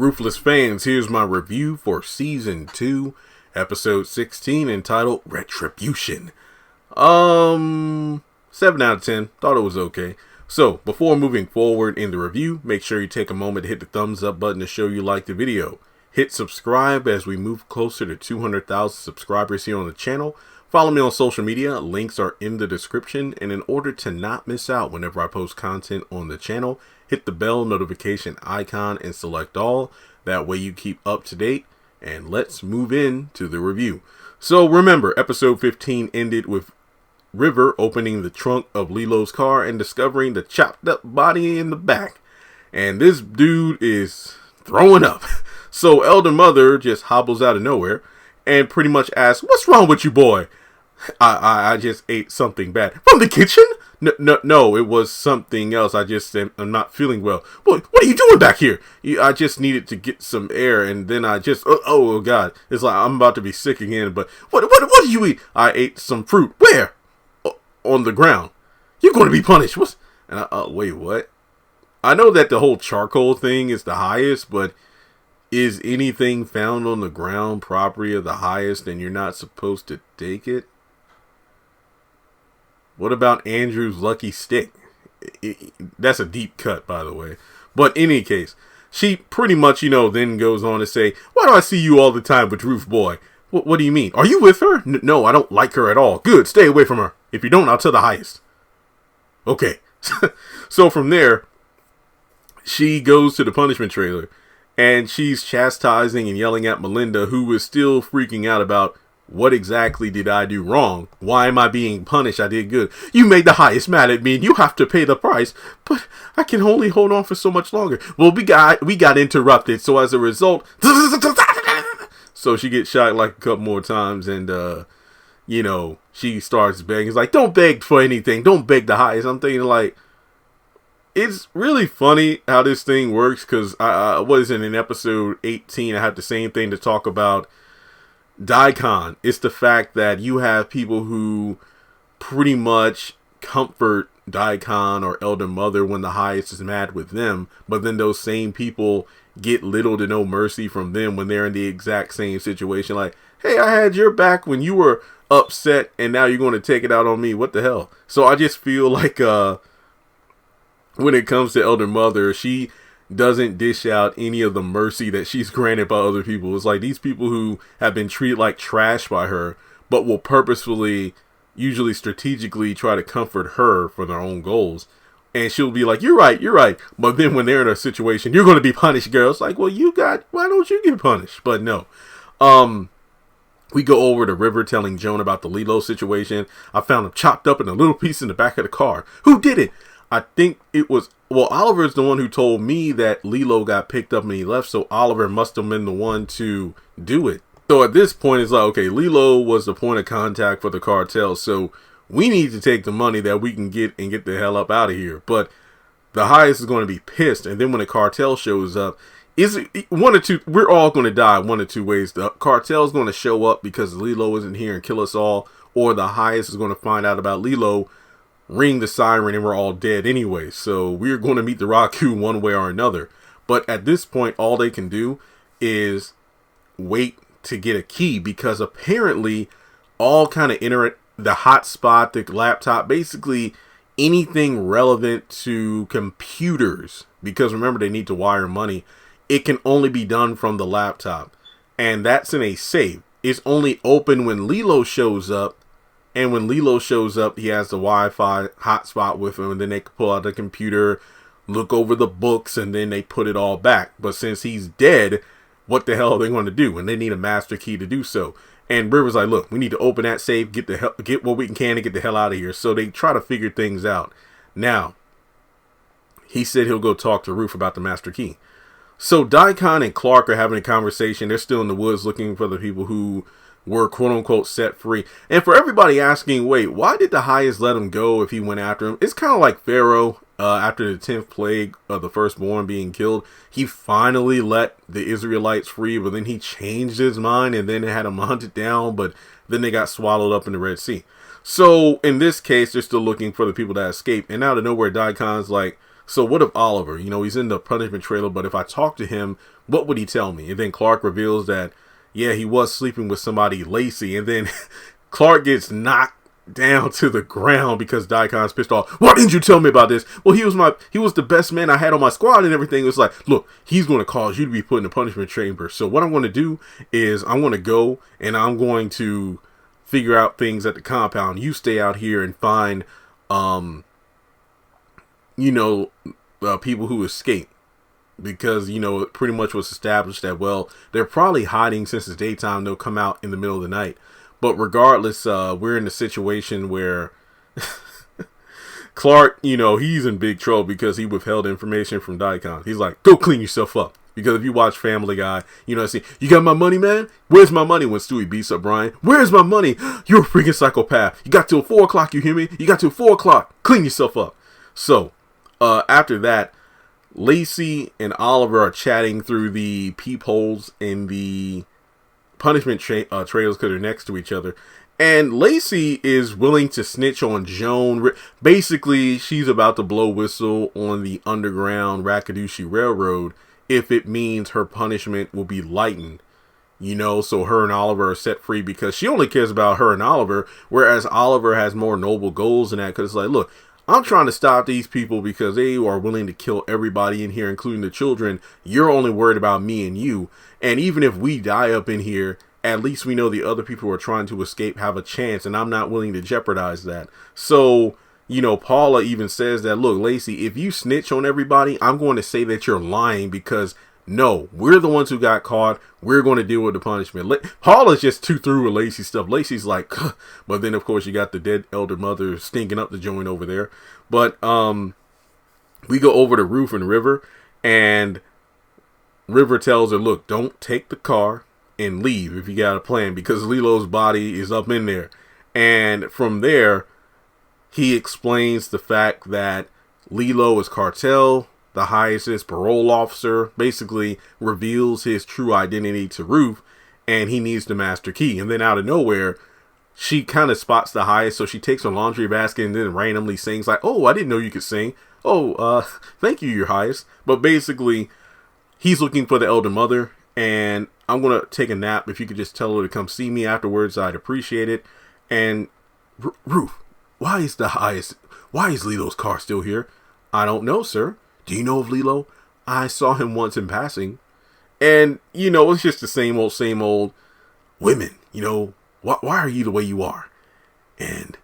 Ruthless fans, here's my review for Season 2, Episode 16, entitled Retribution. 7 out of 10. Thought it was okay. So, before moving forward in the review, make sure you take a moment to hit the thumbs up button to show you like the video. Hit subscribe as we move closer to 200,000 subscribers here on the channel. Follow me on social media. Links are in the description. And in order to not miss out whenever I post content on the channel, hit the bell notification icon and select all. That way you keep up to date. And let's move into the review. So remember, episode 15 ended with River opening the trunk of Lilo's car and discovering the chopped up body in the back. And this dude is throwing up. So Elder Mother just hobbles out of nowhere and pretty much asks, "What's wrong with you, boy?" I just ate something bad. From the kitchen? No, it was something else. I'm not feeling well. What are you doing back here? I just needed to get some air, and then I just, oh God. It's like I'm about to be sick again, but what did you eat? I ate some fruit. Where? On the ground. You're going to be punished. What? And wait, what? I know that the whole charcoal thing is the highest, but is anything found on the ground property of the highest and you're not supposed to take it? What about Andrew's lucky stick? That's a deep cut, by the way. But in any case, she pretty much, then goes on to say, "Why do I see you all the time with Ruth Boy?" What do you mean? Are you with her? No, I don't like her at all. Good, stay away from her. If you don't, I'll tell the highest. Okay. So from there, she goes to the punishment trailer. And she's chastising and yelling at Melinda, who is still freaking out about, what exactly did I do wrong? Why am I being punished? I did good. You made the highest mad at me and you have to pay the price. But I can only hold on for so much longer. Well, we got interrupted. So as a result, so she gets shot like a couple more times. And, she starts begging. It's like, don't beg for anything. Don't beg the highest. I'm thinking like, it's really funny how this thing works, because in episode 18, I had the same thing to talk about Daikon. It's the fact that you have people who pretty much comfort Daikon or Elder Mother when the highest is mad with them, but then those same people get little to no mercy from them when they're in the exact same situation. Like, hey, I had your back when you were upset, and now you're going to take it out on me. What the hell? So I just feel like, when it comes to Elder Mother, she doesn't dish out any of the mercy that she's granted by other people. It's like these people who have been treated like trash by her, but will purposefully, usually strategically, try to comfort her for their own goals. And she'll be like, you're right. But then when they're in a situation, you're going to be punished, girl. It's like, well, why don't you get punished? But no. We go over to River telling Joan about the Lilo situation. I found him chopped up in a little piece in the back of the car. Who did it? I think it was, Oliver's the one who told me that Lilo got picked up and he left, so Oliver must have been the one to do it. So at this point, it's like, okay, Lilo was the point of contact for the cartel, so we need to take the money that we can get and get the hell up out of here. But the highest is going to be pissed, and then when the cartel shows up, is it one or two? We're all going to die one or two ways. The cartel is going to show up because Lilo isn't here and kill us all, or the highest is going to find out about Lilo, ring the siren, and we're all dead anyway. So we're going to meet the Raku one way or another. But at this point, all they can do is wait to get a key, because apparently all kind of enter the hotspot, the laptop, basically anything relevant to computers, because remember, they need to wire money. It can only be done from the laptop, and that's in a safe. It's only open when Lilo shows up. And when Lilo shows up, he has the Wi-Fi hotspot with him, and then they can pull out the computer, look over the books, and then they put it all back. But since he's dead, what the hell are they going to do? And they need a master key to do so. And River's like, look, we need to open that safe, get what we can and get the hell out of here. So they try to figure things out. Now, he said he'll go talk to Ruth about the master key. So Daikon and Clark are having a conversation. They're still in the woods looking for the people who were quote-unquote set free. And for everybody asking, wait, why did the highest let him go if he went after him? It's kind of like Pharaoh after the 10th plague of the firstborn being killed. He finally let the Israelites free, but then he changed his mind, and then they had him hunted down, but then they got swallowed up in the Red Sea. So in this case, they're still looking for the people that escaped. And out of nowhere, Daikon's like, So what of Oliver? You know, he's in the punishment trailer, but if I talk to him, what would he tell me? And then Clark reveals that, yeah, he was sleeping with somebody, Lacey. And then Clark gets knocked down to the ground because Daikon's pissed off. Why didn't you tell me about this? Well, he was the best man I had on my squad and everything. It was like, look, he's going to cause you to be put in the punishment chamber. So what I'm going to do is I'm going to go and I'm going to figure out things at the compound. You stay out here and find, people who escape. Because, you know, it pretty much was established that, well, they're probably hiding since it's daytime. They'll come out in the middle of the night. But regardless, we're in a situation where Clark, you know, he's in big trouble because he withheld information from Daikon. He's like, go clean yourself up. Because if you watch Family Guy, you know, you got my money, man? Where's my money? When Stewie beats up Brian, where's my money? You're a freaking psychopath. You got till 4 o'clock, you hear me? You got till 4 o'clock. Clean yourself up. So, after that, Lacey and Oliver are chatting through the peepholes in the punishment trailers because they're next to each other. And Lacey is willing to snitch on Joan. Basically, she's about to blow whistle on the underground Rakadushi Railroad if it means her punishment will be lightened. You know, so her and Oliver are set free because she only cares about her and Oliver, whereas Oliver has more noble goals than that because it's like, look, I'm trying to stop these people because they are willing to kill everybody in here, including the children. You're only worried about me and you. And even if we die up in here, at least we know the other people who are trying to escape have a chance. And I'm not willing to jeopardize that. So, you know, Paula even says that, look, Lacey, if you snitch on everybody, I'm going to say that you're lying because, no, we're the ones who got caught. We're going to deal with the punishment. Paula's just too through with Lacey stuff. Lacey's like, but then, of course, you got the dead elder mother stinking up the joint over there. But we go over to Ruth and River, and River tells her, look, don't take the car and leave if you got a plan because Lilo's body is up in there. And from there, he explains the fact that Lilo is cartel. The highest parole officer basically reveals his true identity to Ruth, and he needs the master key. And then out of nowhere, she kind of spots the highest, so she takes her laundry basket and then randomly sings like, oh, I didn't know you could sing. Oh, thank you, your highest. But basically, he's looking for the elder mother, and I'm going to take a nap. If you could just tell her to come see me afterwards, I'd appreciate it. And Ruth, why is Lilo's car still here? I don't know, sir. Do you know of Lilo? I saw him once in passing. And, you know, it's just the same old women. You know, why are you the way you are? And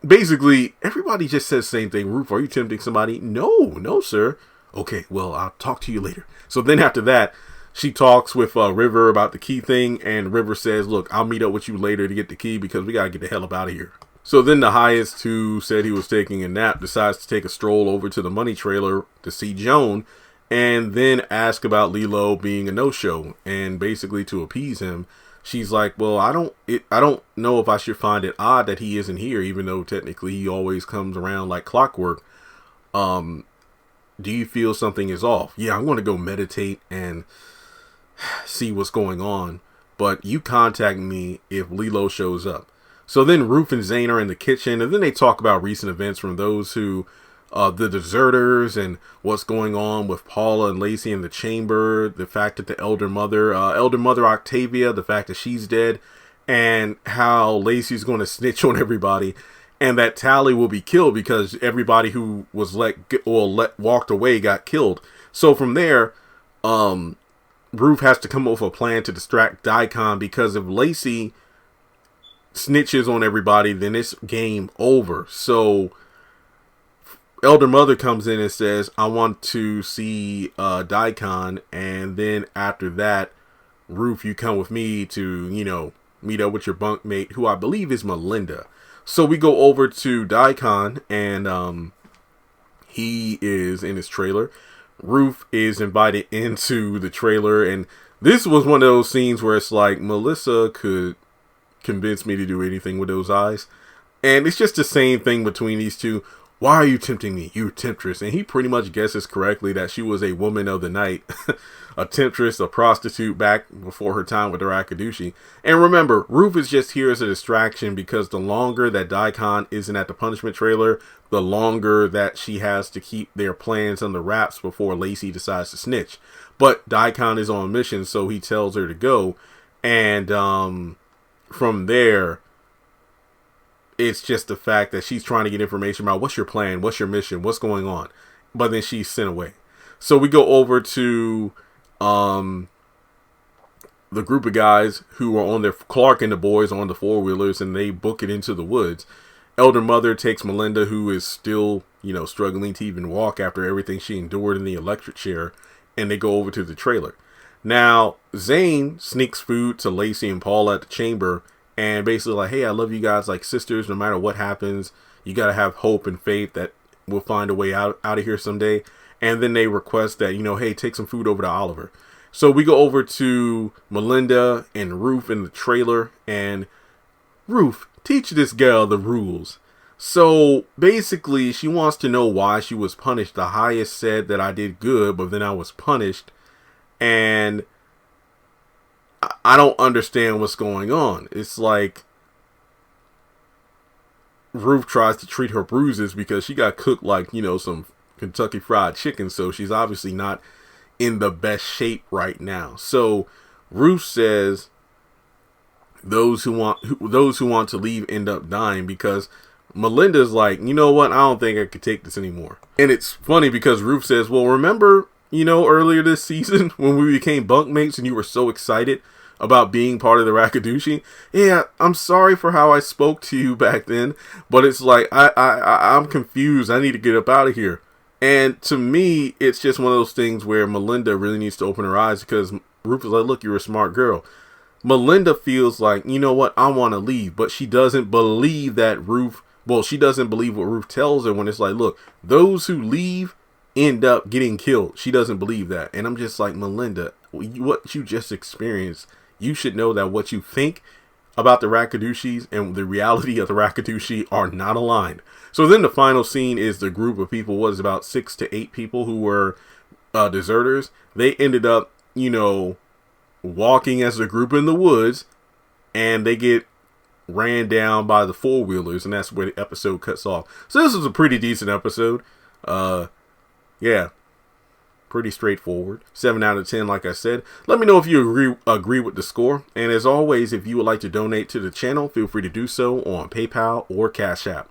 basically, everybody just says the same thing. Ruth, are you tempting somebody? No, sir. Okay, well, I'll talk to you later. So then after that, she talks with River about the key thing. And River says, look, I'll meet up with you later to get the key because we got to get the hell up out of here. So then the highest, who said he was taking a nap, decides to take a stroll over to the money trailer to see Joan and then ask about Lilo being a no-show. And basically to appease him, she's like, well, I don't know if I should find it odd that he isn't here, even though technically he always comes around like clockwork. Do you feel something is off? Yeah, I'm going to go meditate and see what's going on. But you contact me if Lilo shows up. So then Ruth and Zane are in the kitchen, and then they talk about recent events from those who, the deserters and what's going on with Paula and Lacey in the chamber, the fact that the elder mother Octavia, the fact that she's dead, and how Lacey's going to snitch on everybody, and that Tally will be killed because everybody who was walked away got killed. So from there, Ruth has to come up with a plan to distract Daikon because if Lacey snitches on everybody, then it's game over. So Elder Mother comes in and says, I want to see Daikon, and then after that, Ruth, you come with me to, you know, meet up with your bunkmate, who I believe is Melinda. So we go over to Daikon, and he is in his trailer. Ruth is invited into the trailer, and this was one of those scenes where it's like, Melissa could convince me to do anything with those eyes. And it's just the same thing between these two. why are you tempting me, you temptress? And he pretty much guesses correctly that she was a woman of the night, a temptress, a prostitute back before her time with the Rakadushi. And remember, Ruth is just here as a distraction because the longer that Daikon isn't at the punishment trailer, the longer that she has to keep their plans under wraps before Lacey decides to snitch. But Daikon is on mission, so he tells her to go. And from there, it's just the fact that she's trying to get information about what's your plan, what's your mission, what's going on. But then she's sent away. So we go over to the group of guys who are on their, Clark and the boys on the four-wheelers, and they book it into the woods. Elder Mother takes Melinda, who is still, struggling to even walk after everything she endured in the electric chair, and they go over to the trailer. Now, Zane sneaks food to Lacey and Paul at the chamber, and basically like, hey, I love you guys like sisters. No matter what happens, you got to have hope and faith that we'll find a way out of here someday. And then they request that, hey, take some food over to Oliver. So we go over to Melinda and Ruth in the trailer, and Ruth, teach this girl the rules. So basically she wants to know why she was punished. The highest said that I did good, but then I was punished. And I don't understand what's going on. It's like Ruth tries to treat her bruises because she got cooked like, some Kentucky Fried Chicken. So she's obviously not in the best shape right now. So Ruth says those who want to leave end up dying, because Melinda's like, you know what? I don't think I could take this anymore. And it's funny because Ruth says, well, remember, earlier this season when we became bunkmates and you were so excited about being part of the Rakadushi? Yeah, I'm sorry for how I spoke to you back then, but it's like, I'm confused. I need to get up out of here. And to me, it's just one of those things where Melinda really needs to open her eyes, because Ruth is like, look, you're a smart girl. Melinda feels like, you know what, I want to leave, but she doesn't believe that she doesn't believe what Ruth tells her when it's like, look, those who leave end up getting killed. She doesn't believe that. And I'm just like, Melinda, what you just experienced, you should know that what you think about the Rakadushis and the reality of the Rakadushi are not aligned. So then the final scene is the group of people, was about 6 to 8 people who were deserters. They ended up, walking as a group in the woods, and they get ran down by the four-wheelers, and that's where the episode cuts off. So this was a pretty decent episode. Yeah, pretty straightforward. 7 out of 10, like I said. Let me know if you agree with the score. And as always, if you would like to donate to the channel, feel free to do so on PayPal or Cash App.